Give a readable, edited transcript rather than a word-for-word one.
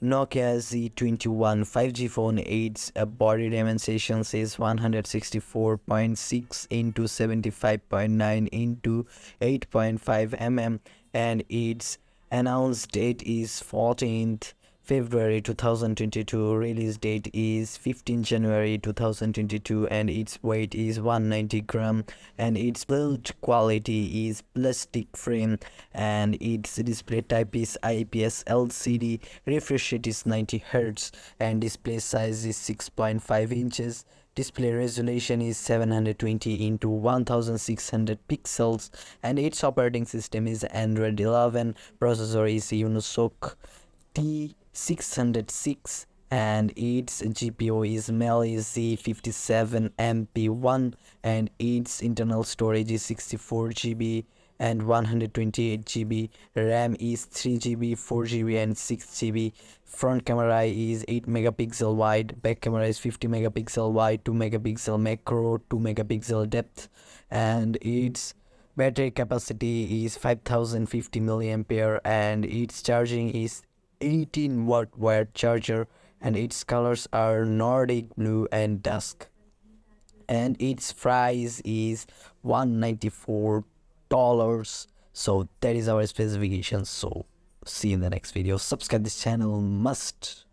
Nokia Z21 5G phone. Its body dimensions is 164.6 into 75.9 into 8.5 mm, and its announced date is 14th February 2022. Release date is 15 January 2022, and its weight is 190 gram, and its build quality is plastic frame, and its display type is IPS LCD. Refresh rate is 90 Hz, and display size is 6.5 inches. Display resolution is 720 into 1600 pixels, and its operating system is Android 11. Processor is Unisoc T606, and its GPU is Mali Z57MP1, and its internal storage is 64 GB and 128 GB. RAM is 3 GB, 4 GB, and 6 GB. Front camera is 8 megapixel wide, back camera is 50 megapixel wide, 2 megapixel macro, 2 megapixel depth, and its battery capacity is 5050 milliampere, and its charging is 18-watt wired charger, and its colors are Nordic blue and dusk, and its price is $194. So that is our specifications. So see you in the next video. Subscribe this channel, must.